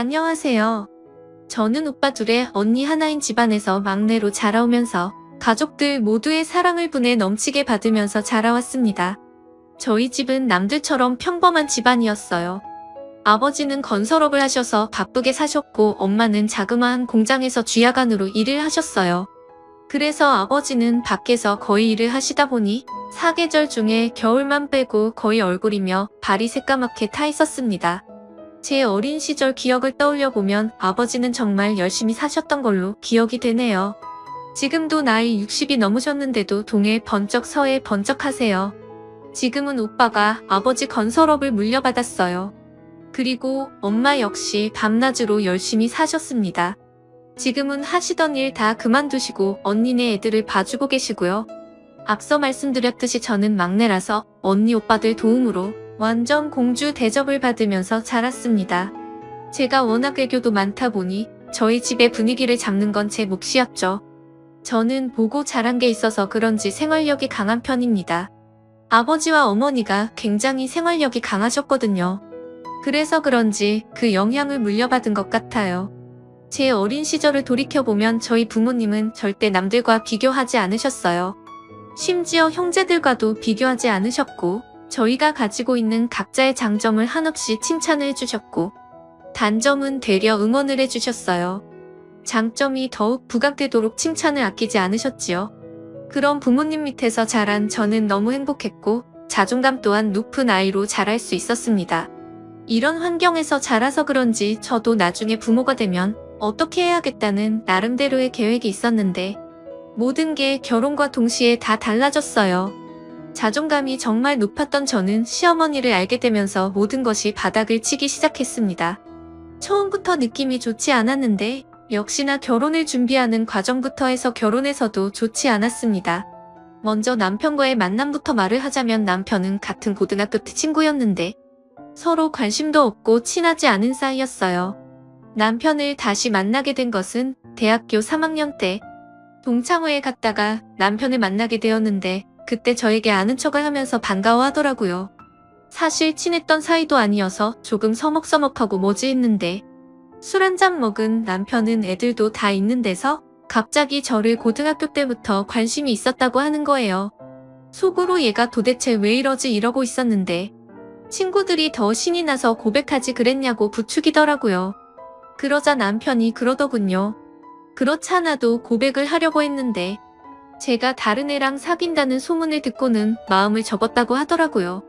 안녕하세요. 저는 오빠 둘에 언니 하나인 집안에서 막내로 자라오면서 가족들 모두의 사랑을 분에 넘치게 받으면서 자라왔습니다. 저희 집은 남들처럼 평범한 집안이었어요. 아버지는 건설업을 하셔서 바쁘게 사셨고 엄마는 자그마한 공장에서 쥐야간으로 일을 하셨어요. 그래서 아버지는 밖에서 거의 일을 하시다 보니 사계절 중에 겨울만 빼고 거의 얼굴이며 발이 새까맣게 타 있었습니다. 제 어린 시절 기억을 떠올려 보면 아버지는 정말 열심히 사셨던 걸로 기억이 되네요. 지금도 나이 60이 넘으셨는데도 동해 번쩍 서해 번쩍 하세요. 지금은 오빠가 아버지 건설업을 물려받았어요. 그리고 엄마 역시 밤낮으로 열심히 사셨습니다. 지금은 하시던 일 다 그만두시고 언니네 애들을 봐주고 계시고요. 앞서 말씀드렸듯이 저는 막내라서 언니 오빠들 도움으로 완전 공주 대접을 받으면서 자랐습니다. 제가 워낙 애교도 많다 보니 저희 집의 분위기를 잡는 건 제 몫이었죠. 저는 보고 자란 게 있어서 그런지 생활력이 강한 편입니다. 아버지와 어머니가 굉장히 생활력이 강하셨거든요. 그래서 그런지 그 영향을 물려받은 것 같아요. 제 어린 시절을 돌이켜보면 저희 부모님은 절대 남들과 비교하지 않으셨어요. 심지어 형제들과도 비교하지 않으셨고 저희가 가지고 있는 각자의 장점을 한없이 칭찬을 해주셨고 단점은 되려 응원을 해주셨어요. 장점이 더욱 부각되도록 칭찬을 아끼지 않으셨지요. 그런 부모님 밑에서 자란 저는 너무 행복했고 자존감 또한 높은 아이로 자랄 수 있었습니다. 이런 환경에서 자라서 그런지 저도 나중에 부모가 되면 어떻게 해야겠다는 나름대로의 계획이 있었는데 모든 게 결혼과 동시에 다 달라졌어요. 자존감이 정말 높았던 저는 시어머니를 알게 되면서 모든 것이 바닥을 치기 시작했습니다. 처음부터 느낌이 좋지 않았는데 역시나 결혼을 준비하는 과정부터 해서 결혼해서도 좋지 않았습니다. 먼저 남편과의 만남부터 말을 하자면 남편은 같은 고등학교 때 친구였는데 서로 관심도 없고 친하지 않은 사이였어요. 남편을 다시 만나게 된 것은 대학교 3학년 때 동창회에 갔다가 남편을 만나게 되었는데 그때 저에게 아는 척을 하면서 반가워하더라고요. 사실 친했던 사이도 아니어서 조금 서먹서먹하고 뭐지 했는데 술 한잔 먹은 남편은 애들도 다 있는 데서 갑자기 저를 고등학교 때부터 관심이 있었다고 하는 거예요. 속으로 얘가 도대체 왜 이러지 이러고 있었는데 친구들이 더 신이 나서 고백하지 그랬냐고 부추기더라고요. 그러자 남편이 그러더군요. 그렇잖아도 고백을 하려고 했는데 제가 다른 애랑 사귄다는 소문을 듣고는 마음을 접었다고 하더라고요.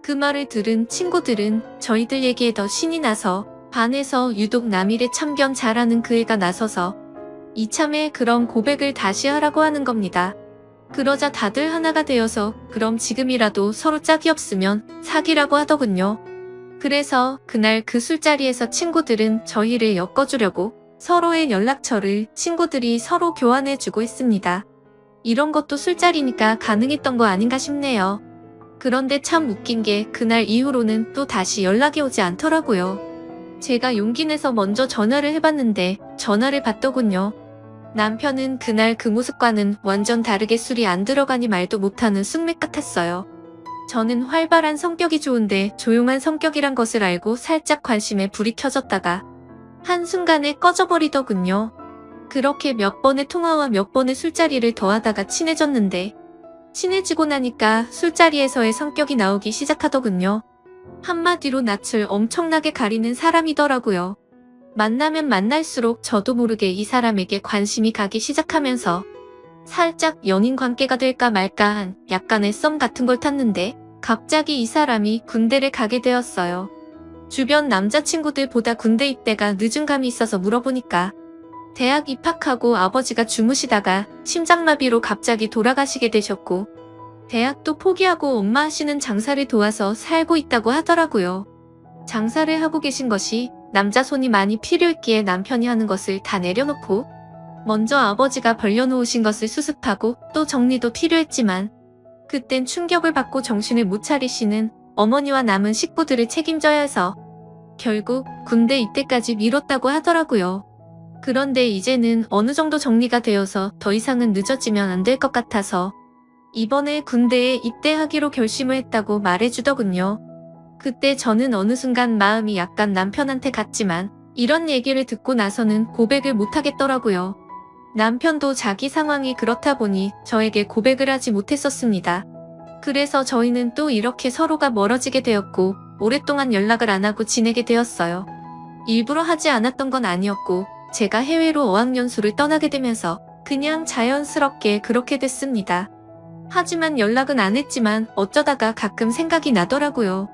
그 말을 들은 친구들은 저희들 얘기에 더 신이 나서 반해서 유독 남일에 참견 잘하는 그 애가 나서서 이참에 그런 고백을 다시 하라고 하는 겁니다. 그러자 다들 하나가 되어서 그럼 지금이라도 서로 짝이 없으면 사귀라고 하더군요. 그래서 그날 그 술자리에서 친구들은 저희를 엮어주려고 서로의 연락처를 친구들이 서로 교환해주고 했습니다. 이런 것도 술자리니까 가능했던 거 아닌가 싶네요. 그런데 참 웃긴 게 그날 이후로는 또 다시 연락이 오지 않더라고요. 제가 용기 내서 먼저 전화를 해봤는데 전화를 받더군요. 남편은 그날 그 모습과는 완전 다르게 술이 안 들어가니 말도 못하는 숙맥 같았어요. 저는 활발한 성격이 좋은데 조용한 성격이란 것을 알고 살짝 관심에 불이 켜졌다가 한순간에 꺼져버리더군요. 그렇게 몇 번의 통화와 몇 번의 술자리를 더하다가 친해졌는데 친해지고 나니까 술자리에서의 성격이 나오기 시작하더군요. 한마디로 낯을 엄청나게 가리는 사람이더라고요. 만나면 만날수록 저도 모르게 이 사람에게 관심이 가기 시작하면서 살짝 연인 관계가 될까 말까 한 약간의 썸 같은 걸 탔는데 갑자기 이 사람이 군대를 가게 되었어요. 주변 남자친구들보다 군대 입대가 늦은 감이 있어서 물어보니까 대학 입학하고 아버지가 주무시다가 심장마비로 갑자기 돌아가시게 되셨고 대학도 포기하고 엄마 하시는 장사를 도와서 살고 있다고 하더라고요. 장사를 하고 계신 것이 남자 손이 많이 필요했기에 남편이 하는 것을 다 내려놓고 먼저 아버지가 벌려놓으신 것을 수습하고 또 정리도 필요했지만 그땐 충격을 받고 정신을 못 차리시는 어머니와 남은 식구들을 책임져야 해서 결국 군대 입대까지 미뤘다고 하더라고요. 그런데 이제는 어느 정도 정리가 되어서 더 이상은 늦어지면 안 될 것 같아서 이번에 군대에 입대하기로 결심을 했다고 말해주더군요. 그때 저는 어느 순간 마음이 약간 남편한테 갔지만 이런 얘기를 듣고 나서는 고백을 못하겠더라고요. 남편도 자기 상황이 그렇다 보니 저에게 고백을 하지 못했었습니다. 그래서 저희는 또 이렇게 서로가 멀어지게 되었고 오랫동안 연락을 안 하고 지내게 되었어요. 일부러 하지 않았던 건 아니었고 제가 해외로 어학연수를 떠나게 되면서 그냥 자연스럽게 그렇게 됐습니다. 하지만 연락은 안 했지만 어쩌다가 가끔 생각이 나더라고요.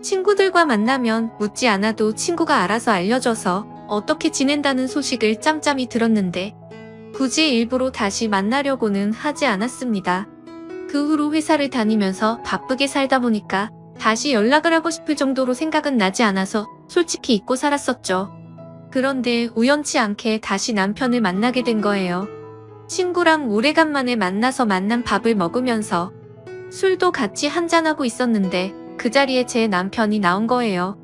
친구들과 만나면 묻지 않아도 친구가 알아서 알려줘서 어떻게 지낸다는 소식을 짬짬이 들었는데 굳이 일부러 다시 만나려고는 하지 않았습니다. 그 후로 회사를 다니면서 바쁘게 살다 보니까 다시 연락을 하고 싶을 정도로 생각은 나지 않아서 솔직히 잊고 살았었죠. 그런데 우연치 않게 다시 남편을 만나게 된 거예요. 친구랑 오래간만에 만나서 만난 밥을 먹으면서 술도 같이 한잔하고 있었는데 그 자리에 제 남편이 나온 거예요.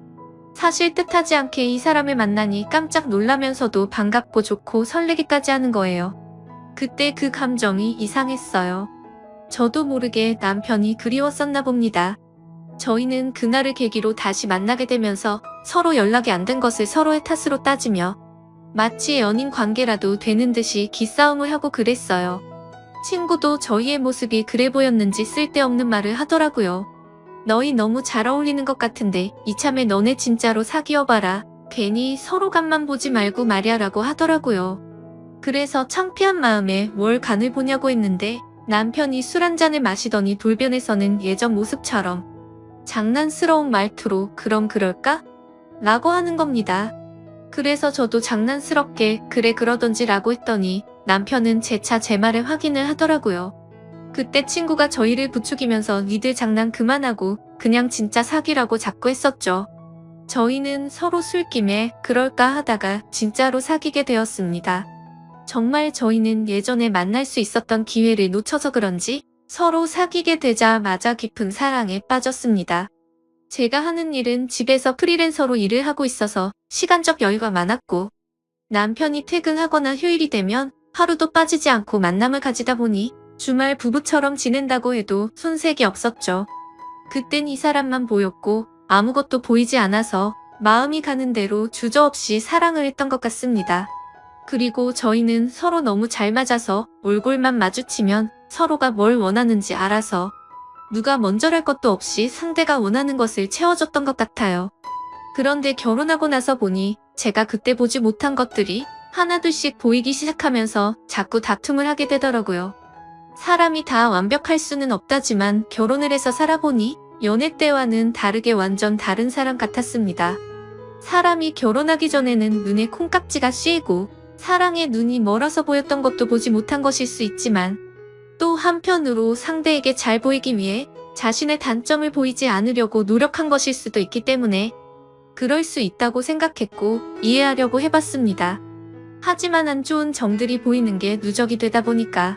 사실 뜻하지 않게 이 사람을 만나니 깜짝 놀라면서도 반갑고 좋고 설레기까지 하는 거예요. 그때 그 감정이 이상했어요. 저도 모르게 남편이 그리웠었나 봅니다. 저희는 그날을 계기로 다시 만나게 되면서 서로 연락이 안 된 것을 서로의 탓으로 따지며 마치 연인 관계라도 되는 듯이 기싸움을 하고 그랬어요. 친구도 저희의 모습이 그래 보였는지 쓸데없는 말을 하더라고요. 너희 너무 잘 어울리는 것 같은데 이참에 너네 진짜로 사귀어봐라. 괜히 서로 간만 보지 말고 말이야 라고 하더라고요. 그래서 창피한 마음에 뭘 간을 보냐고 했는데 남편이 술 한 잔을 마시더니 돌변해서는 예전 모습처럼 장난스러운 말투로 그럼 그럴까? 라고 하는 겁니다. 그래서 저도 장난스럽게 그래 그러던지 라고 했더니 남편은 재차 제 말을 확인을 하더라고요. 그때 친구가 저희를 부추기면서 니들 장난 그만하고 그냥 진짜 사귀라고 자꾸 했었죠. 저희는 서로 술김에 그럴까 하다가 진짜로 사귀게 되었습니다. 정말 저희는 예전에 만날 수 있었던 기회를 놓쳐서 그런지 서로 사귀게 되자마자 깊은 사랑에 빠졌습니다. 제가 하는 일은 집에서 프리랜서로 일을 하고 있어서 시간적 여유가 많았고 남편이 퇴근하거나 휴일이 되면 하루도 빠지지 않고 만남을 가지다 보니 주말 부부처럼 지낸다고 해도 손색이 없었죠. 그땐 이 사람만 보였고 아무것도 보이지 않아서 마음이 가는 대로 주저없이 사랑을 했던 것 같습니다. 그리고 저희는 서로 너무 잘 맞아서 얼굴만 마주치면 서로가 뭘 원하는지 알아서 누가 먼저랄 것도 없이 상대가 원하는 것을 채워줬던 것 같아요. 그런데 결혼하고 나서 보니 제가 그때 보지 못한 것들이 하나둘씩 보이기 시작하면서 자꾸 다툼을 하게 되더라고요. 사람이 다 완벽할 수는 없다지만 결혼을 해서 살아보니 연애 때와는 다르게 완전 다른 사람 같았습니다. 사람이 결혼하기 전에는 눈에 콩깍지가 씌이고 사랑의 눈이 멀어서 보였던 것도 보지 못한 것일 수 있지만 또 한편으로 상대에게 잘 보이기 위해 자신의 단점을 보이지 않으려고 노력한 것일 수도 있기 때문에 그럴 수 있다고 생각했고 이해하려고 해봤습니다. 하지만 안 좋은 점들이 보이는 게 누적이 되다 보니까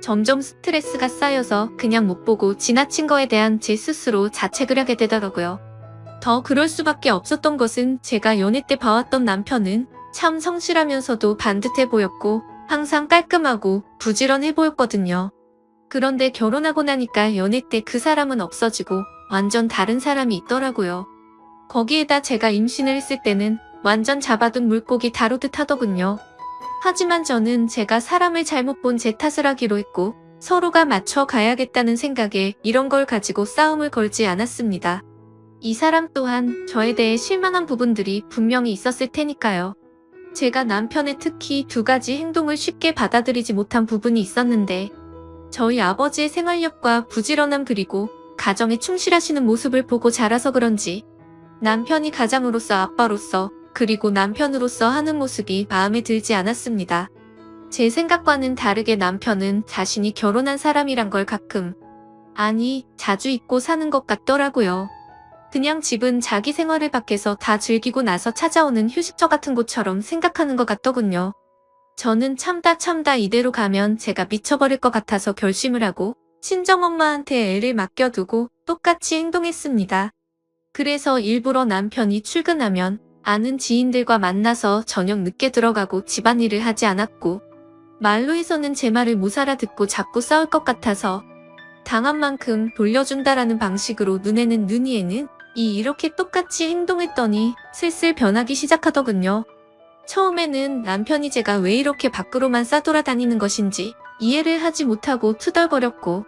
점점 스트레스가 쌓여서 그냥 못 보고 지나친 거에 대한 제 스스로 자책을 하게 되더라고요. 더 그럴 수밖에 없었던 것은 제가 연애 때 봐왔던 남편은 참 성실하면서도 반듯해 보였고 항상 깔끔하고 부지런해 보였거든요. 그런데 결혼하고 나니까 연애 때 그 사람은 없어지고 완전 다른 사람이 있더라고요. 거기에다 제가 임신을 했을 때는 완전 잡아둔 물고기 다루듯 하더군요. 하지만 저는 제가 사람을 잘못 본 제 탓을 하기로 했고 서로가 맞춰 가야겠다는 생각에 이런 걸 가지고 싸움을 걸지 않았습니다. 이 사람 또한 저에 대해 실망한 부분들이 분명히 있었을 테니까요. 제가 남편의 특히 두 가지 행동을 쉽게 받아들이지 못한 부분이 있었는데 저희 아버지의 생활력과 부지런함 그리고 가정에 충실하시는 모습을 보고 자라서 그런지 남편이 가장으로서 아빠로서 그리고 남편으로서 하는 모습이 마음에 들지 않았습니다. 제 생각과는 다르게 남편은 자신이 결혼한 사람이란 걸 가끔, 아니 자주 잊고 사는 것 같더라고요. 그냥 집은 자기 생활을 밖에서 다 즐기고 나서 찾아오는 휴식처 같은 곳처럼 생각하는 것 같더군요. 저는 참다 이대로 가면 제가 미쳐버릴 것 같아서 결심을 하고 친정엄마한테 애를 맡겨두고 똑같이 행동했습니다. 그래서 일부러 남편이 출근하면 아는 지인들과 만나서 저녁 늦게 들어가고 집안일을 하지 않았고 말로 해서는 제 말을 못 알아듣고 자꾸 싸울 것 같아서 당한 만큼 돌려준다라는 방식으로 눈에는 눈이에는 이렇게 똑같이 행동했더니 슬슬 변하기 시작하더군요. 처음에는 남편이 제가 왜 이렇게 밖으로만 싸돌아다니는 것인지 이해를 하지 못하고 투덜거렸고,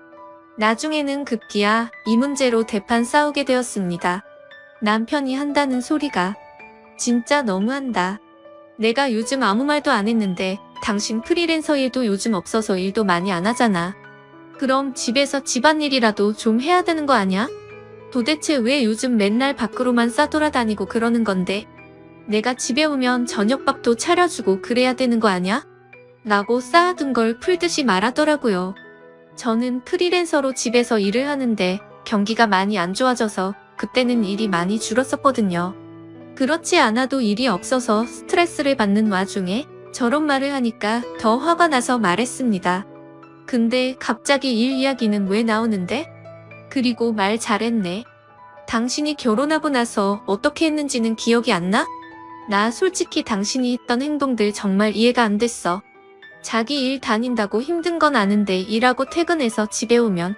나중에는 급기야 이 문제로 대판 싸우게 되었습니다. 남편이 한다는 소리가 진짜 너무한다. 내가 요즘 아무 말도 안 했는데 당신 프리랜서 일도 요즘 없어서 일도 많이 안 하잖아. 그럼 집에서 집안일이라도 좀 해야 되는 거 아냐? 도대체 왜 요즘 맨날 밖으로만 싸돌아다니고 그러는 건데, 내가 집에 오면 저녁밥도 차려주고 그래야 되는 거 아냐? 라고 쌓아둔 걸 풀듯이 말하더라고요. 저는 프리랜서로 집에서 일을 하는데 경기가 많이 안 좋아져서 그때는 일이 많이 줄었었거든요. 그렇지 않아도 일이 없어서 스트레스를 받는 와중에 저런 말을 하니까 더 화가 나서 말했습니다. 근데 갑자기 일 이야기는 왜 나오는데? 그리고 말 잘했네. 당신이 결혼하고 나서 어떻게 했는지는 기억이 안 나? 나 솔직히 당신이 했던 행동들 정말 이해가 안 됐어. 자기 일 다닌다고 힘든 건 아는데 일하고 퇴근해서 집에 오면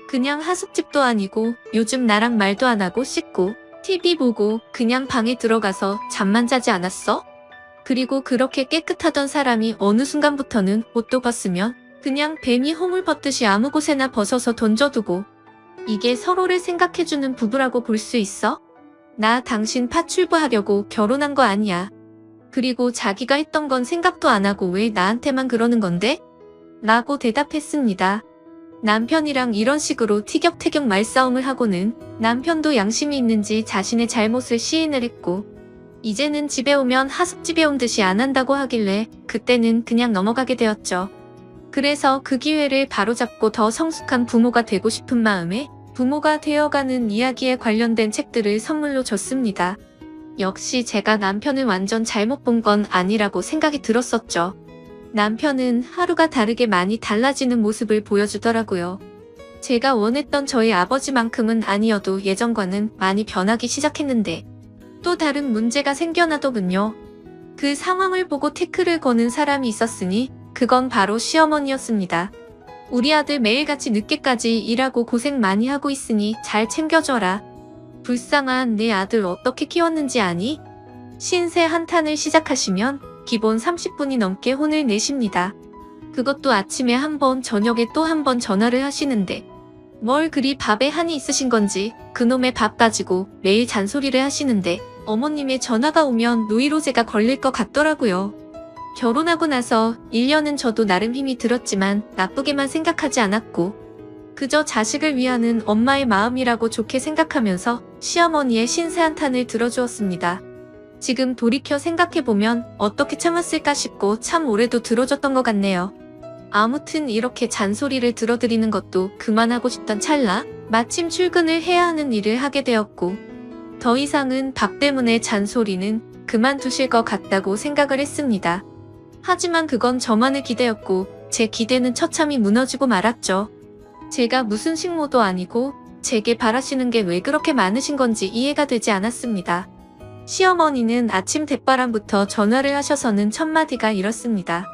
그냥 하숙집도 아니고 요즘 나랑 말도 안 하고 씻고 TV 보고 그냥 방에 들어가서 잠만 자지 않았어? 그리고 그렇게 깨끗하던 사람이 어느 순간부터는 옷도 벗으면 그냥 뱀이 허물 벗듯이 아무 곳에나 벗어서 던져두고, 이게 서로를 생각해주는 부부라고 볼 수 있어? 나 당신 파출부하려고 결혼한 거 아니야. 그리고 자기가 했던 건 생각도 안 하고 왜 나한테만 그러는 건데? 라고 대답했습니다. 남편이랑 이런 식으로 티격태격 말싸움을 하고는 남편도 양심이 있는지 자신의 잘못을 시인을 했고, 이제는 집에 오면 하숙집에 온 듯이 안 한다고 하길래 그때는 그냥 넘어가게 되었죠. 그래서 그 기회를 바로잡고 더 성숙한 부모가 되고 싶은 마음에 부모가 되어가는 이야기에 관련된 책들을 선물로 줬습니다. 역시 제가 남편을 완전 잘못 본 건 아니라고 생각이 들었었죠. 남편은 하루가 다르게 많이 달라지는 모습을 보여주더라고요. 제가 원했던 저희 아버지만큼은 아니어도 예전과는 많이 변하기 시작했는데 또 다른 문제가 생겨나더군요. 그 상황을 보고 태클을 거는 사람이 있었으니 그건 바로 시어머니였습니다. 우리 아들 매일같이 늦게까지 일하고 고생 많이 하고 있으니 잘 챙겨줘라. 불쌍한 내 아들 어떻게 키웠는지 아니? 신세 한탄을 시작하시면 기본 30분이 넘게 혼을 내십니다. 그것도 아침에 한 번, 저녁에 또 한 번 전화를 하시는데 뭘 그리 밥에 한이 있으신 건지 그놈의 밥 가지고 매일 잔소리를 하시는데, 어머님의 전화가 오면 노이로제가 걸릴 것 같더라고요. 결혼하고 나서 1년은 저도 나름 힘이 들었지만 나쁘게만 생각하지 않았고, 그저 자식을 위하는 엄마의 마음이라고 좋게 생각하면서 시어머니의 신세 한탄을 들어주었습니다. 지금 돌이켜 생각해보면 어떻게 참았을까 싶고 참 오래도 들어줬던 것 같네요. 아무튼 이렇게 잔소리를 들어드리는 것도 그만하고 싶던 찰나 마침 출근을 해야 하는 일을 하게 되었고, 더 이상은 밥 때문에 잔소리는 그만두실 것 같다고 생각을 했습니다. 하지만 그건 저만의 기대였고 제 기대는 처참히 무너지고 말았죠. 제가 무슨 식모도 아니고 제게 바라시는 게 왜 그렇게 많으신 건지 이해가 되지 않았습니다. 시어머니는 아침 대바람부터 전화를 하셔서는 첫마디가 이렇습니다.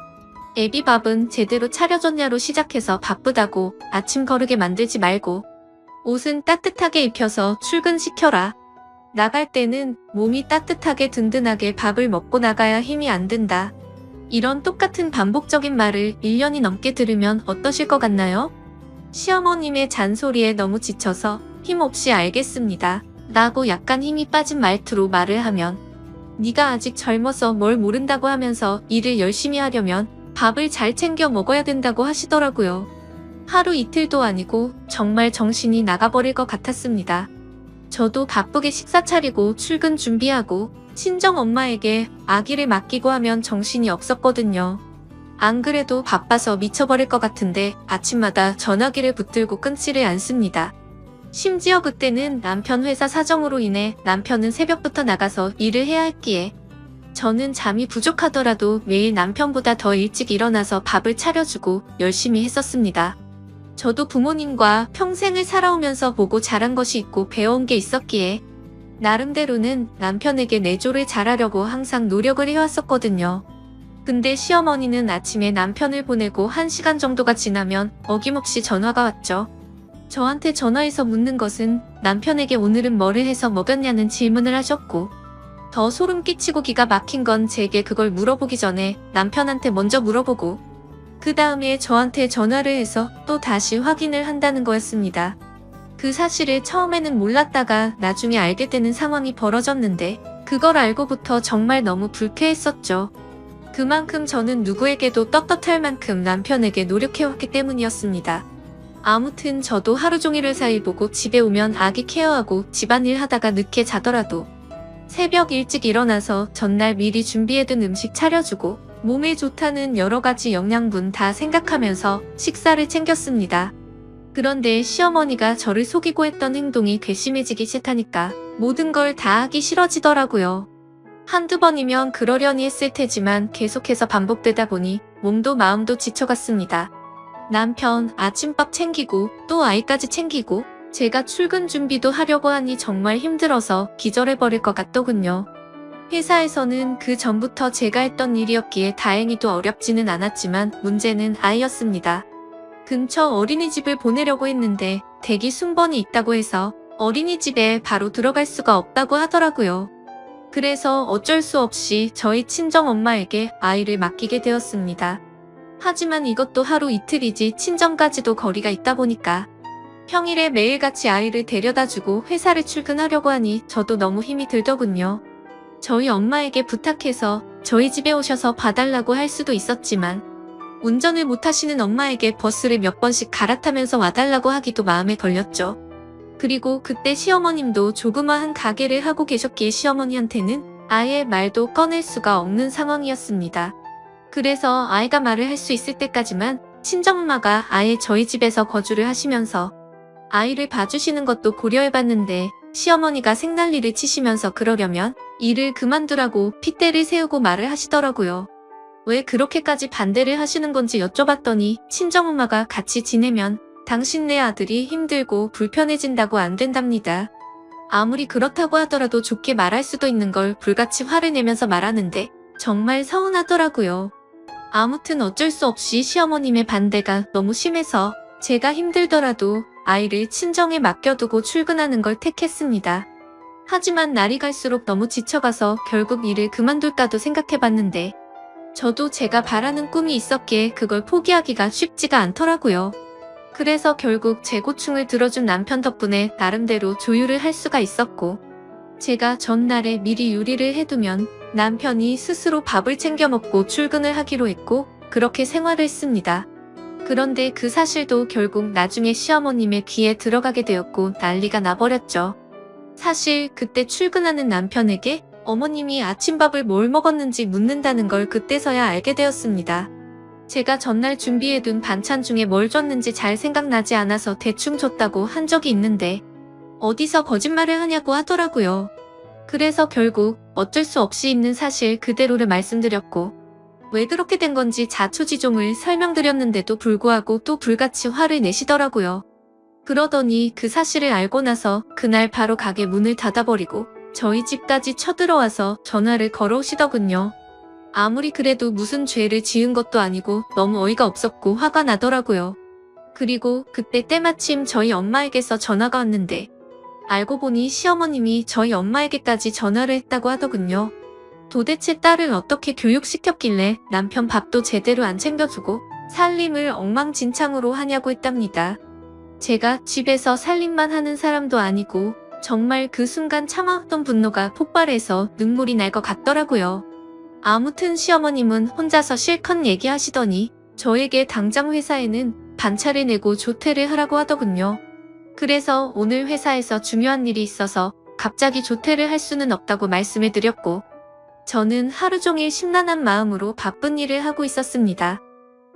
애비 밥은 제대로 차려줬냐로 시작해서 바쁘다고 아침 거르게 만들지 말고 옷은 따뜻하게 입혀서 출근시켜라. 나갈 때는 몸이 따뜻하게 든든하게 밥을 먹고 나가야 힘이 안 든다. 이런 똑같은 반복적인 말을 1년이 넘게 들으면 어떠실 것 같나요? 시어머님의 잔소리에 너무 지쳐서 힘없이 알겠습니다. 라고 약간 힘이 빠진 말투로 말을 하면, 네가 아직 젊어서 뭘 모른다고 하면서 일을 열심히 하려면 밥을 잘 챙겨 먹어야 된다고 하시더라고요. 하루 이틀도 아니고 정말 정신이 나가버릴 것 같았습니다. 저도 바쁘게 식사 차리고 출근 준비하고 친정 엄마에게 아기를 맡기고 하면 정신이 없었거든요. 안 그래도 바빠서 미쳐버릴 것 같은데 아침마다 전화기를 붙들고 끊지를 않습니다. 심지어 그때는 남편 회사 사정으로 인해 남편은 새벽부터 나가서 일을 해야 했기에 저는 잠이 부족하더라도 매일 남편보다 더 일찍 일어나서 밥을 차려주고 열심히 했었습니다. 저도 부모님과 평생을 살아오면서 보고 자란 것이 있고 배워온 게 있었기에 나름대로는 남편에게 내조를 잘하려고 항상 노력을 해왔었거든요. 근데 시어머니는 아침에 남편을 보내고 1시간 정도가 지나면 어김없이 전화가 왔죠. 저한테 전화해서 묻는 것은 남편에게 오늘은 뭐를 해서 먹였냐는 질문을 하셨고, 더 소름 끼치고 기가 막힌 건 제게 그걸 물어보기 전에 남편한테 먼저 물어보고 그 다음에 저한테 전화를 해서 또 다시 확인을 한다는 거였습니다. 그 사실을 처음에는 몰랐다가 나중에 알게 되는 상황이 벌어졌는데 그걸 알고부터 정말 너무 불쾌했었죠. 그만큼 저는 누구에게도 떳떳할 만큼 남편에게 노력해왔기 때문이었습니다. 아무튼 저도 하루 종일 회사일 보고 집에 오면 아기 케어하고 집안일 하다가 늦게 자더라도 새벽 일찍 일어나서 전날 미리 준비해둔 음식 차려주고 몸에 좋다는 여러 가지 영양분 다 생각하면서 식사를 챙겼습니다. 그런데 시어머니가 저를 속이고 했던 행동이 괘씸해지기 싫다니까 모든 걸 다 하기 싫어지더라고요. 한두 번이면 그러려니 했을 테지만 계속해서 반복되다 보니 몸도 마음도 지쳐갔습니다. 남편 아침밥 챙기고 또 아이까지 챙기고 제가 출근 준비도 하려고 하니 정말 힘들어서 기절해버릴 것 같더군요. 회사에서는 그 전부터 제가 했던 일이었기에 다행히도 어렵지는 않았지만 문제는 아이였습니다. 근처 어린이집을 보내려고 했는데 대기 순번이 있다고 해서 어린이집에 바로 들어갈 수가 없다고 하더라고요. 그래서 어쩔 수 없이 저희 친정엄마에게 아이를 맡기게 되었습니다. 하지만 이것도 하루 이틀이지 친정까지도 거리가 있다 보니까 평일에 매일같이 아이를 데려다주고 회사를 출근하려고 하니 저도 너무 힘이 들더군요. 저희 엄마에게 부탁해서 저희 집에 오셔서 봐달라고 할 수도 있었지만 운전을 못하시는 엄마에게 버스를 몇 번씩 갈아타면서 와달라고 하기도 마음에 걸렸죠. 그리고 그때 시어머님도 조그마한 가게를 하고 계셨기에 시어머니한테는 아예 말도 꺼낼 수가 없는 상황이었습니다. 그래서 아이가 말을 할 수 있을 때까지만 친정엄마가 아예 저희 집에서 거주를 하시면서 아이를 봐주시는 것도 고려해봤는데 시어머니가 생난리를 치시면서 그러려면 일을 그만두라고 핏대를 세우고 말을 하시더라고요. 왜 그렇게까지 반대를 하시는 건지 여쭤봤더니 친정엄마가 같이 지내면 당신네 아들이 힘들고 불편해진다고 안 된답니다. 아무리 그렇다고 하더라도 좋게 말할 수도 있는 걸 불같이 화를 내면서 말하는데 정말 서운하더라고요. 아무튼 어쩔 수 없이 시어머님의 반대가 너무 심해서 제가 힘들더라도 아이를 친정에 맡겨두고 출근하는 걸 택했습니다. 하지만 날이 갈수록 너무 지쳐가서 결국 일을 그만둘까도 생각해봤는데 저도 제가 바라는 꿈이 있었기에 그걸 포기하기가 쉽지가 않더라고요. 그래서 결국 제 고충을 들어준 남편 덕분에 나름대로 조율을 할 수가 있었고 제가 전날에 미리 요리를 해두면 남편이 스스로 밥을 챙겨 먹고 출근을 하기로 했고 그렇게 생활을 했습니다. 그런데 그 사실도 결국 나중에 시어머님의 귀에 들어가게 되었고 난리가 나버렸죠. 사실 그때 출근하는 남편에게 어머님이 아침밥을 뭘 먹었는지 묻는다는 걸 그때서야 알게 되었습니다. 제가 전날 준비해둔 반찬 중에 뭘 줬는지 잘 생각나지 않아서 대충 줬다고 한 적이 있는데 어디서 거짓말을 하냐고 하더라고요. 그래서 결국 어쩔 수 없이 있는 사실 그대로를 말씀드렸고 왜 그렇게 된 건지 자초지종을 설명드렸는데도 불구하고 또 불같이 화를 내시더라고요. 그러더니 그 사실을 알고 나서 그날 바로 가게 문을 닫아버리고 저희 집까지 쳐들어와서 전화를 걸어오시더군요. 아무리 그래도 무슨 죄를 지은 것도 아니고 너무 어이가 없었고 화가 나더라고요. 그리고 그때 때마침 저희 엄마에게서 전화가 왔는데 알고 보니 시어머님이 저희 엄마에게까지 전화를 했다고 하더군요. 도대체 딸을 어떻게 교육시켰길래 남편 밥도 제대로 안 챙겨주고 살림을 엉망진창으로 하냐고 했답니다. 제가 집에서 살림만 하는 사람도 아니고 정말 그 순간 참아왔던 분노가 폭발해서 눈물이 날 것 같더라고요. 아무튼 시어머님은 혼자서 실컷 얘기하시더니 저에게 당장 회사에는 반차를 내고 조퇴를 하라고 하더군요. 그래서 오늘 회사에서 중요한 일이 있어서 갑자기 조퇴를 할 수는 없다고 말씀을 드렸고 저는 하루 종일 심란한 마음으로 바쁜 일을 하고 있었습니다.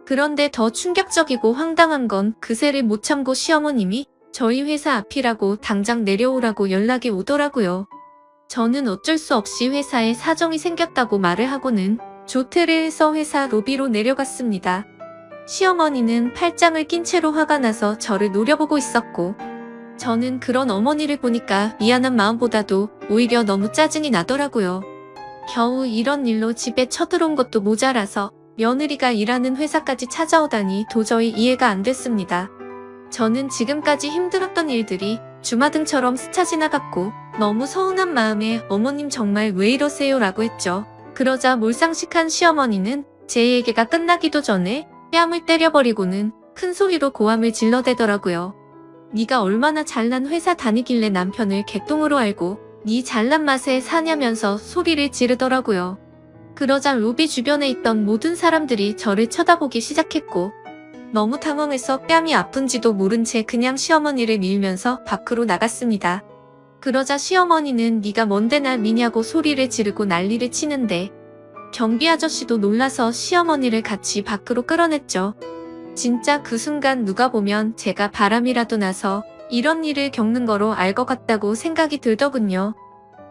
그런데 더 충격적이고 황당한 건 그새를 못 참고 시어머님이 저희 회사 앞이라고 당장 내려오라고 연락이 오더라고요. 저는 어쩔 수 없이 회사에 사정이 생겼다고 말을 하고는 조퇴를 해서 회사 로비로 내려갔습니다. 시어머니는 팔짱을 낀 채로 화가 나서 저를 노려보고 있었고 저는 그런 어머니를 보니까 미안한 마음보다도 오히려 너무 짜증이 나더라고요. 겨우 이런 일로 집에 쳐들어온 것도 모자라서 며느리가 일하는 회사까지 찾아오다니 도저히 이해가 안 됐습니다. 저는 지금까지 힘들었던 일들이 주마등처럼 스쳐 지나갔고 너무 서운한 마음에 어머님 정말 왜 이러세요 라고 했죠. 그러자 몰상식한 시어머니는 제 얘기가 끝나기도 전에 뺨을 때려버리고는 큰 소리로 고함을 질러대더라고요. 네가 얼마나 잘난 회사 다니길래 남편을 개똥으로 알고 네 잘난 맛에 사냐면서 소리를 지르더라고요. 그러자 로비 주변에 있던 모든 사람들이 저를 쳐다보기 시작했고 너무 당황해서 뺨이 아픈지도 모른 채 그냥 시어머니를 밀면서 밖으로 나갔습니다. 그러자 시어머니는 네가 뭔데 날 미냐고 소리를 지르고 난리를 치는데 경비 아저씨도 놀라서 시어머니를 같이 밖으로 끌어냈죠. 진짜 그 순간 누가 보면 제가 바람이라도 나서 이런 일을 겪는 거로 알 것 같다고 생각이 들더군요.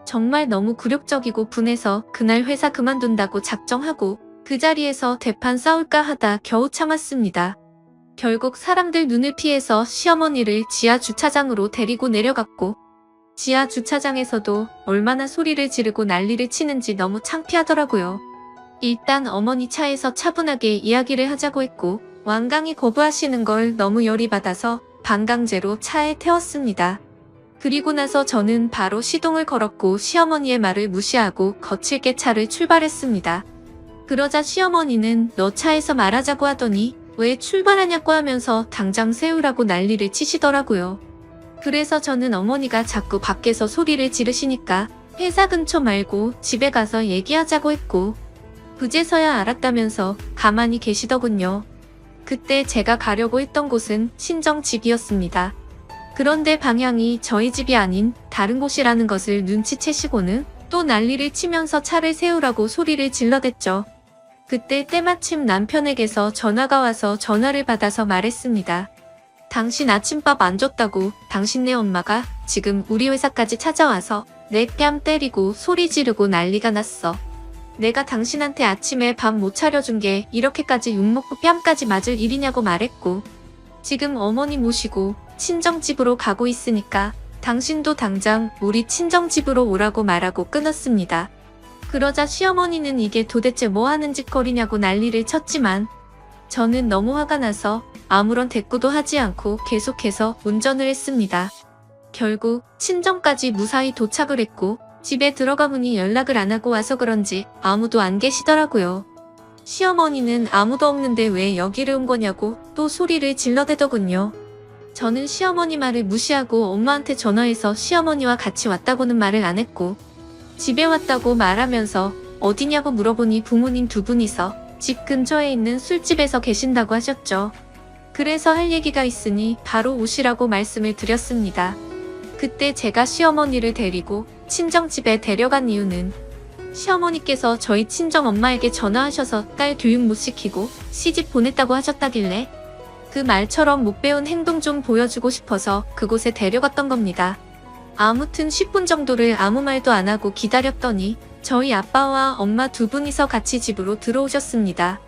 정말 너무 굴욕적이고 분해서 그날 회사 그만둔다고 작정하고 그 자리에서 대판 싸울까 하다 겨우 참았습니다. 결국 사람들 눈을 피해서 시어머니를 지하 주차장으로 데리고 내려갔고 지하 주차장에서도 얼마나 소리를 지르고 난리를 치는지 너무 창피하더라고요. 일단 어머니 차에서 차분하게 이야기를 하자고 했고 완강히 거부하시는 걸 너무 열이 받아서 반강제로 차에 태웠습니다. 그리고 나서 저는 바로 시동을 걸었고 시어머니의 말을 무시하고 거칠게 차를 출발했습니다. 그러자 시어머니는 너 차에서 말하자고 하더니 왜 출발하냐고 하면서 당장 세우라고 난리를 치시더라고요. 그래서 저는 어머니가 자꾸 밖에서 소리를 지르시니까 회사 근처 말고 집에 가서 얘기하자고 했고 그제서야 알았다면서 가만히 계시더군요. 그때 제가 가려고 했던 곳은 친정 집이었습니다. 그런데 방향이 저희 집이 아닌 다른 곳이라는 것을 눈치채시고는 또 난리를 치면서 차를 세우라고 소리를 질러댔죠. 그때 때마침 남편에게서 전화가 와서 전화를 받아서 말했습니다. 당신 아침밥 안 줬다고 당신네 엄마가 지금 우리 회사까지 찾아와서 내 뺨 때리고 소리 지르고 난리가 났어. 내가 당신한테 아침에 밥 못 차려준 게 이렇게까지 욕먹고 뺨까지 맞을 일이냐고 말했고 지금 어머니 모시고 친정집으로 가고 있으니까 당신도 당장 우리 친정집으로 오라고 말하고 끊었습니다. 그러자 시어머니는 이게 도대체 뭐 하는 짓거리냐고 난리를 쳤지만 저는 너무 화가 나서 아무런 대꾸도 하지 않고 계속해서 운전을 했습니다. 결국 친정까지 무사히 도착을 했고 집에 들어가 보니 연락을 안 하고 와서 그런지 아무도 안 계시더라고요. 시어머니는 아무도 없는데 왜 여기를 온 거냐고 또 소리를 질러대더군요. 저는 시어머니 말을 무시하고 엄마한테 전화해서 시어머니와 같이 왔다고는 말을 안 했고 집에 왔다고 말하면서 어디냐고 물어보니 부모님 두 분이서 집 근처에 있는 술집에서 계신다고 하셨죠. 그래서 할 얘기가 있으니 바로 오시라고 말씀을 드렸습니다. 그때 제가 시어머니를 데리고 친정집에 데려간 이유는 시어머니께서 저희 친정엄마에게 전화하셔서 딸 교육 못 시키고 시집 보냈다고 하셨다길래 그 말처럼 못 배운 행동 좀 보여주고 싶어서 그곳에 데려갔던 겁니다. 아무튼 10분 정도를 아무 말도 안 하고 기다렸더니 저희 아빠와 엄마 두 분이서 같이 집으로 들어오셨습니다.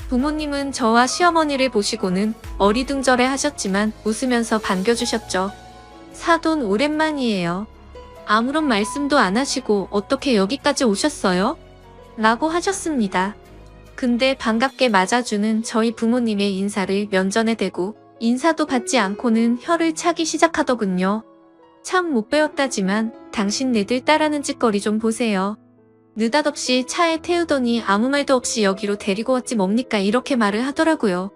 부모님은 저와 시어머니를 보시고는 어리둥절해 하셨지만 웃으면서 반겨주셨죠. 사돈 오랜만이에요. 아무런 말씀도 안 하시고 어떻게 여기까지 오셨어요? 라고 하셨습니다. 근데 반갑게 맞아주는 저희 부모님의 인사를 면전에 대고 인사도 받지 않고는 혀를 차기 시작하더군요. 참 못 배웠다지만 당신네들 따라하는 짓거리 좀 보세요. 느닷없이 차에 태우더니 아무 말도 없이 여기로 데리고 왔지 뭡니까 이렇게 말을 하더라고요.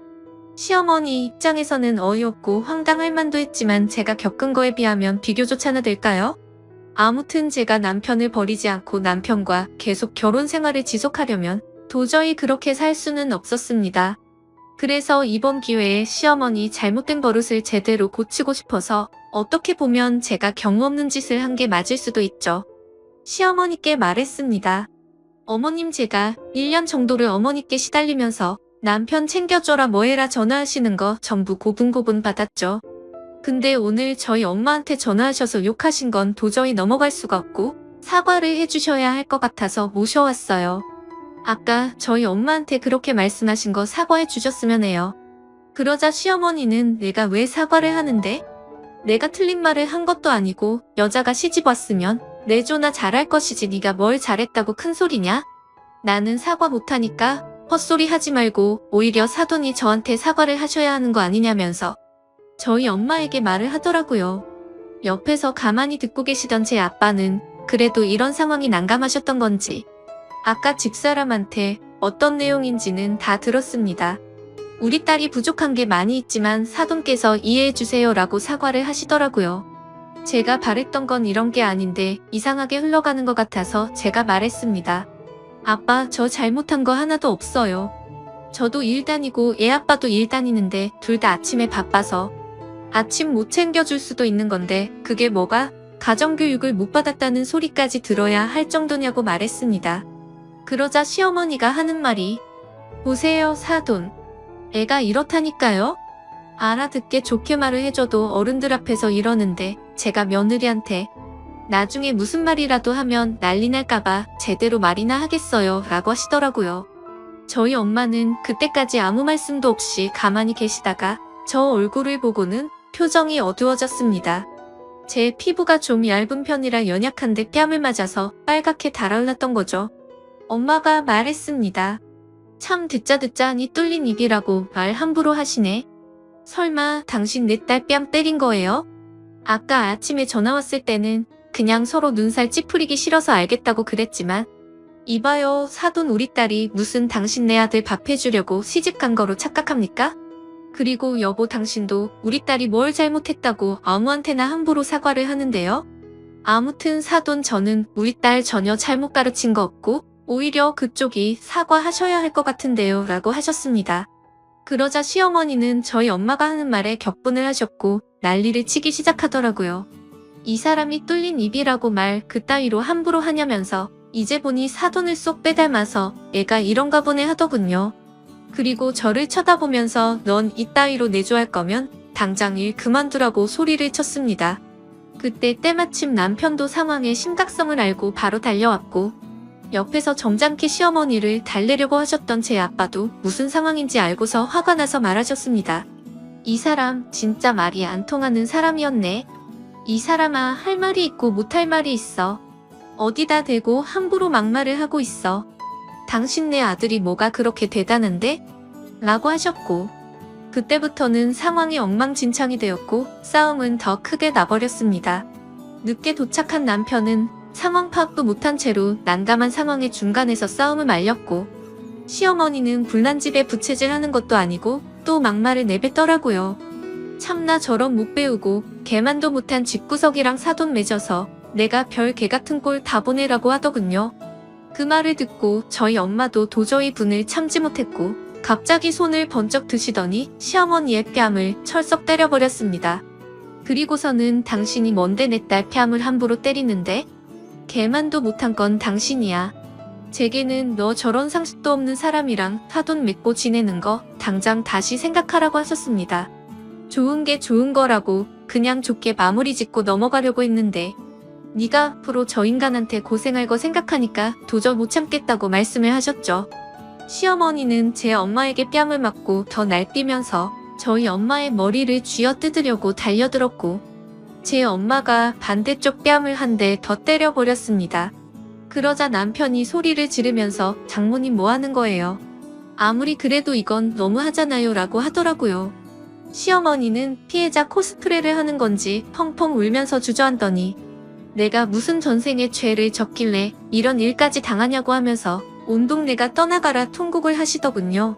시어머니 입장에서는 어이없고 황당할 만도 했지만 제가 겪은 거에 비하면 비교조차나 될까요? 아무튼 제가 남편을 버리지 않고 남편과 계속 결혼 생활을 지속하려면 도저히 그렇게 살 수는 없었습니다. 그래서 이번 기회에 시어머니 잘못된 버릇을 제대로 고치고 싶어서 어떻게 보면 제가 경우 없는 짓을 한 게 맞을 수도 있죠. 시어머니께 말했습니다. 어머님 제가 1년 정도를 어머니께 시달리면서 남편 챙겨줘라 뭐해라 전화하시는 거 전부 고분고분 받았죠. 근데 오늘 저희 엄마한테 전화하셔서 욕하신 건 도저히 넘어갈 수가 없고 사과를 해주셔야 할 것 같아서 모셔왔어요. 아까 저희 엄마한테 그렇게 말씀하신 거 사과해 주셨으면 해요. 그러자 시어머니는 내가 왜 사과를 하는데? 내가 틀린 말을 한 것도 아니고 여자가 시집 왔으면 내조나 잘할 것이지 네가 뭘 잘했다고 큰소리냐? 나는 사과 못하니까 헛소리 하지 말고 오히려 사돈이 저한테 사과를 하셔야 하는 거 아니냐면서 저희 엄마에게 말을 하더라고요. 옆에서 가만히 듣고 계시던 제 아빠는 그래도 이런 상황이 난감하셨던 건지 아까 집사람한테 어떤 내용인지는 다 들었습니다. 우리 딸이 부족한 게 많이 있지만 사돈께서 이해해주세요 라고 사과를 하시더라고요. 제가 바랬던 건 이런 게 아닌데 이상하게 흘러가는 것 같아서 제가 말했습니다. 아빠, 저 잘못한 거 하나도 없어요. 저도 일 다니고 애 아빠도 일 다니는데 둘 다 아침에 바빠서 아침 못 챙겨줄 수도 있는 건데 그게 뭐가 가정교육을 못 받았다는 소리까지 들어야 할 정도냐고 말했습니다. 그러자 시어머니가 하는 말이 보세요 사돈. 애가 이렇다니까요? 알아듣게 좋게 말을 해줘도 어른들 앞에서 이러는데 제가 며느리한테 나중에 무슨 말이라도 하면 난리 날까봐 제대로 말이나 하겠어요 라고 하시더라고요. 저희 엄마는 그때까지 아무 말씀도 없이 가만히 계시다가 저 얼굴을 보고는 표정이 어두워졌습니다. 제 피부가 좀 얇은 편이라 연약한데 뺨을 맞아서 빨갛게 달아올랐던 거죠. 엄마가 말했습니다. 참 듣자 하니 뚫린 입이라고 말 함부로 하시네. 설마 당신 내 딸 뺨 때린 거예요? 아까 아침에 전화 왔을 때는 그냥 서로 눈살 찌푸리기 싫어서 알겠다고 그랬지만 이봐요 사돈 우리 딸이 무슨 당신 내 아들 밥 해주려고 시집간 거로 착각합니까? 그리고 여보 당신도 우리 딸이 뭘 잘못했다고 아무한테나 함부로 사과를 하는데요? 아무튼 사돈 저는 우리 딸 전혀 잘못 가르친 거 없고 오히려 그쪽이 사과하셔야 할 것 같은데요 라고 하셨습니다. 그러자 시어머니는 저희 엄마가 하는 말에 격분을 하셨고 난리를 치기 시작하더라고요. 이 사람이 뚫린 입이라고 말 그따위로 함부로 하냐면서 이제 보니 사돈을 쏙 빼닮아서 애가 이런가 보네 하더군요. 그리고 저를 쳐다보면서 넌 이따위로 내조할 거면 당장 일 그만두라고 소리를 쳤습니다. 그때 때마침 남편도 상황의 심각성을 알고 바로 달려왔고 옆에서 점잖게 시어머니를 달래려고 하셨던 제 아빠도 무슨 상황인지 알고서 화가 나서 말하셨습니다. 이 사람 진짜 말이 안 통하는 사람이었네. 이 사람아 할 말이 있고 못할 말이 있어. 어디다 대고 함부로 막말을 하고 있어. 당신네 아들이 뭐가 그렇게 대단한데? 라고 하셨고 그때부터는 상황이 엉망진창이 되었고 싸움은 더 크게 나버렸습니다. 늦게 도착한 남편은 상황 파악도 못한 채로 난감한 상황의 중간에서 싸움을 말렸고 시어머니는 불난 집에 부채질하는 것도 아니고 또 막말을 내뱉더라고요. 참나 저런 못 배우고 개만도 못한 집구석이랑 사돈 맺어서 내가 별 개 같은 꼴 다 보내라고 하더군요. 그 말을 듣고 저희 엄마도 도저히 분을 참지 못했고 갑자기 손을 번쩍 드시더니 시어머니의 뺨을 철썩 때려버렸습니다. 그리고서는 당신이 뭔데 내 딸 뺨을 함부로 때리는데? 개만도 못한 건 당신이야. 제게는 너 저런 상식도 없는 사람이랑 사돈 맺고 지내는 거 당장 다시 생각하라고 하셨습니다. 좋은 게 좋은 거라고 그냥 좋게 마무리 짓고 넘어가려고 했는데 네가 앞으로 저 인간한테 고생할 거 생각하니까 도저히 못 참겠다고 말씀을 하셨죠. 시어머니는 제 엄마에게 뺨을 맞고 더 날뛰면서 저희 엄마의 머리를 쥐어뜯으려고 달려들었고 제 엄마가 반대쪽 뺨을 한 대 더 때려버렸습니다. 그러자 남편이 소리를 지르면서 장모님 뭐 하는 거예요? 아무리 그래도 이건 너무하잖아요 라고 하더라고요. 시어머니는 피해자 코스프레를 하는 건지 펑펑 울면서 주저앉더니 내가 무슨 전생에 죄를 졌길래 이런 일까지 당하냐고 하면서 온 동네가 떠나가라 통곡을 하시더군요.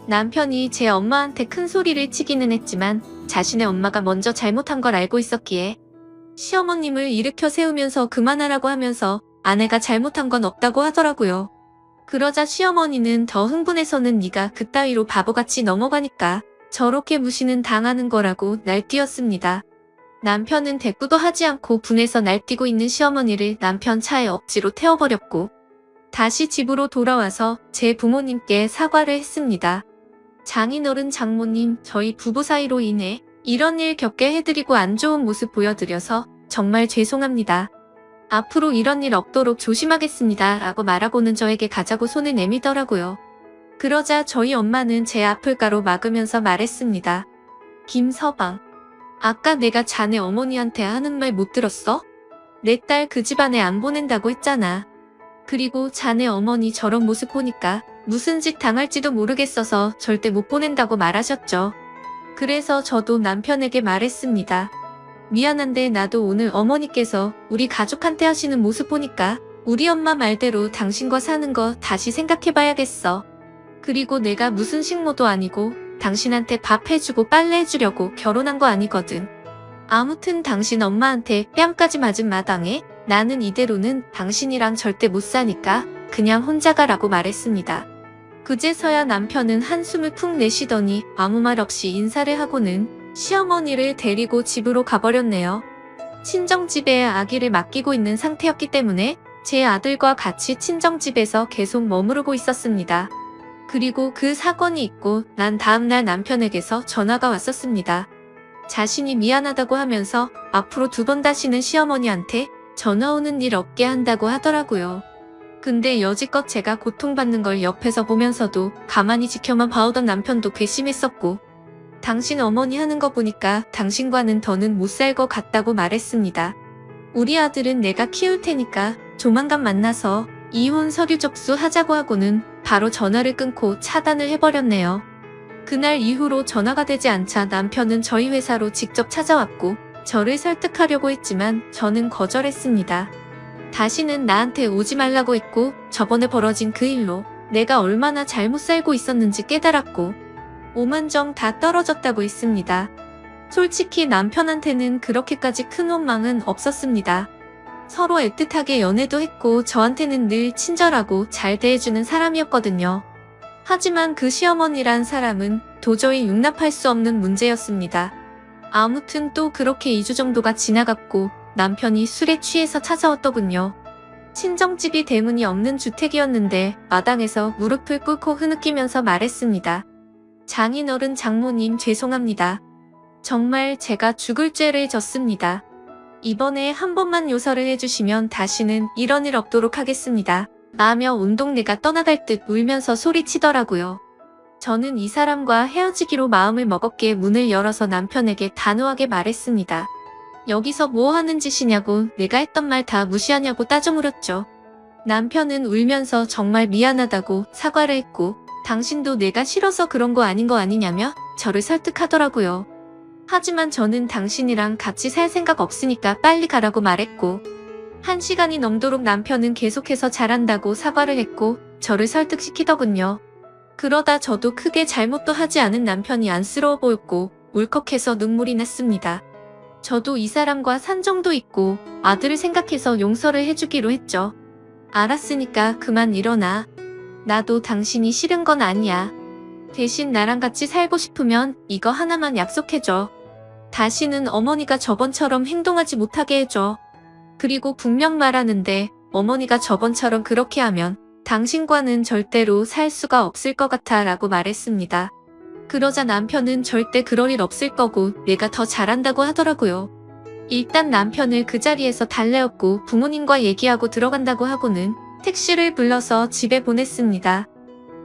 남편이 제 엄마한테 큰 소리를 치기는 했지만 자신의 엄마가 먼저 잘못한 걸 알고 있었기에 시어머님을 일으켜 세우면서 그만하라고 하면서 아내가 잘못한 건 없다고 하더라고요. 그러자 시어머니는 더 흥분해서는 네가 그따위로 바보같이 넘어가니까 저렇게 무시는 당하는 거라고 날뛰었습니다. 남편은 대꾸도 하지 않고 분해서 날뛰고 있는 시어머니를 남편 차에 억지로 태워버렸고 다시 집으로 돌아와서 제 부모님께 사과를 했습니다. 장인어른 장모님 저희 부부 사이로 인해 이런 일 겪게 해드리고 안 좋은 모습 보여드려서 정말 죄송합니다. 앞으로 이런 일 없도록 조심하겠습니다 라고 말하고는 저에게 가자고 손을 내밀더라고요. 그러자 저희 엄마는 제 앞을 가로 막으면서 말했습니다. 김서방, 아까 내가 자네 어머니한테 하는 말 못 들었어? 내 딸 그 집안에 안 보낸다고 했잖아. 그리고 자네 어머니 저런 모습 보니까 무슨 짓 당할지도 모르겠어서 절대 못 보낸다고 말하셨죠. 그래서 저도 남편에게 말했습니다. 미안한데 나도 오늘 어머니께서 우리 가족한테 하시는 모습 보니까 우리 엄마 말대로 당신과 사는 거 다시 생각해봐야겠어. 그리고 내가 무슨 식모도 아니고 당신한테 밥 해주고 빨래 해주려고 결혼한 거 아니거든. 아무튼 당신 엄마한테 뺨까지 맞은 마당에 나는 이대로는 당신이랑 절대 못 사니까 그냥 혼자 가라고 말했습니다. 그제서야 남편은 한숨을 푹 내쉬더니 아무 말 없이 인사를 하고는 시어머니를 데리고 집으로 가버렸네요. 친정집에 아기를 맡기고 있는 상태였기 때문에 제 아들과 같이 친정집에서 계속 머무르고 있었습니다. 그리고 그 사건이 있고 난 다음날 남편에게서 전화가 왔었습니다. 자신이 미안하다고 하면서 앞으로 2번 다시는 시어머니한테 전화 오는 일 없게 한다고 하더라고요. 근데 여지껏 제가 고통받는 걸 옆에서 보면서도 가만히 지켜만 봐오던 남편도 괘씸했었고 당신 어머니 하는 거 보니까 당신과는 더는 못 살 것 같다고 말했습니다. 우리 아들은 내가 키울 테니까 조만간 만나서 이혼 서류 접수하자고 하고는 바로 전화를 끊고 차단을 해버렸네요. 그날 이후로 전화가 되지 않자 남편은 저희 회사로 직접 찾아왔고 저를 설득하려고 했지만 저는 거절했습니다. 다시는 나한테 오지 말라고 했고 저번에 벌어진 그 일로 내가 얼마나 잘못 살고 있었는지 깨달았고 오만정 다 떨어졌다고 했습니다. 솔직히 남편한테는 그렇게까지 큰 원망은 없었습니다. 서로 애틋하게 연애도 했고 저한테는 늘 친절하고 잘 대해주는 사람이었거든요. 하지만 그 시어머니란 사람은 도저히 용납할 수 없는 문제였습니다. 아무튼 또 그렇게 2주 정도가 지나갔고 남편이 술에 취해서 찾아왔더군요. 친정집이 대문이 없는 주택이었는데 마당에서 무릎을 꿇고 흐느끼면서 말했습니다. 장인어른 장모님 죄송합니다. 정말 제가 죽을 죄를 졌습니다. 이번에 한 번만 용서를 해주시면 다시는 이런 일 없도록 하겠습니다. 라며 온 동네가 떠나갈 듯 울면서 소리치더라고요. 저는 이 사람과 헤어지기로 마음을 먹었기에 문을 열어서 남편에게 단호하게 말했습니다. 여기서 뭐 하는 짓이냐고 내가 했던 말 다 무시하냐고 따져 물었죠. 남편은 울면서 정말 미안하다고 사과를 했고 당신도 내가 싫어서 그런 거 아닌 거 아니냐며 저를 설득하더라고요. 하지만 저는 당신이랑 같이 살 생각 없으니까 빨리 가라고 말했고 1시간이 넘도록 남편은 계속해서 잘한다고 사과를 했고 저를 설득시키더군요. 그러다 저도 크게 잘못도 하지 않은 남편이 안쓰러워 보였고 울컥해서 눈물이 났습니다. 저도 이 사람과 산정도 있고 아들을 생각해서 용서를 해주기로 했죠. 알았으니까 그만 일어나. 나도 당신이 싫은 건 아니야. 대신 나랑 같이 살고 싶으면 이거 하나만 약속해줘. 다시는 어머니가 저번처럼 행동하지 못하게 해줘. 그리고 분명 말하는데 어머니가 저번처럼 그렇게 하면 당신과는 절대로 살 수가 없을 것 같아 라고 말했습니다. 그러자 남편은 절대 그럴 일 없을 거고 내가 더 잘한다고 하더라고요. 일단 남편을 그 자리에서 달래었고 부모님과 얘기하고 들어간다고 하고는 택시를 불러서 집에 보냈습니다.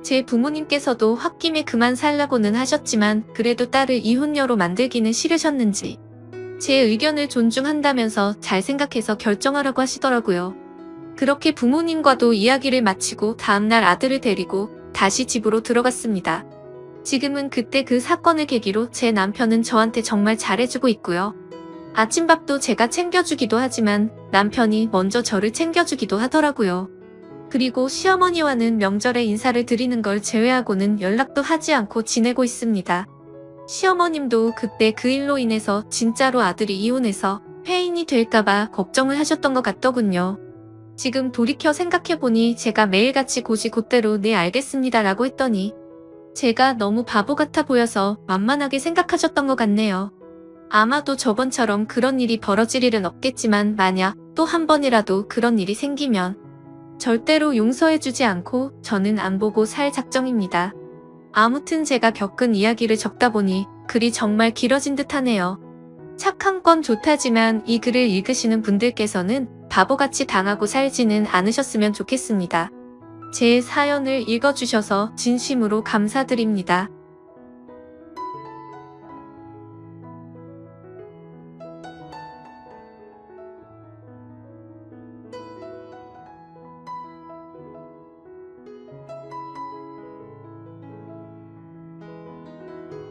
제 부모님께서도 홧김에 그만 살라고는 하셨지만 그래도 딸을 이혼녀로 만들기는 싫으셨는지 제 의견을 존중한다면서 잘 생각해서 결정하라고 하시더라고요. 그렇게 부모님과도 이야기를 마치고 다음날 아들을 데리고 다시 집으로 들어갔습니다. 지금은 그때 그 사건을 계기로 제 남편은 저한테 정말 잘해주고 있고요. 아침밥도 제가 챙겨주기도 하지만 남편이 먼저 저를 챙겨주기도 하더라고요. 그리고 시어머니와는 명절에 인사를 드리는 걸 제외하고는 연락도 하지 않고 지내고 있습니다. 시어머님도 그때 그 일로 인해서 진짜로 아들이 이혼해서 폐인이 될까봐 걱정을 하셨던 것 같더군요. 지금 돌이켜 생각해보니 제가 매일같이 곧대로 네 알겠습니다 라고 했더니 제가 너무 바보 같아 보여서 만만하게 생각하셨던 것 같네요. 아마도 저번처럼 그런 일이 벌어질 일은 없겠지만 만약 또 한 번이라도 그런 일이 생기면 절대로 용서해주지 않고 저는 안 보고 살 작정입니다. 아무튼 제가 겪은 이야기를 적다 보니 글이 정말 길어진 듯 하네요. 착한 건 좋다지만 이 글을 읽으시는 분들께서는 바보같이 당하고 살지는 않으셨으면 좋겠습니다. 제 사연을 읽어주셔서 진심으로 감사드립니다.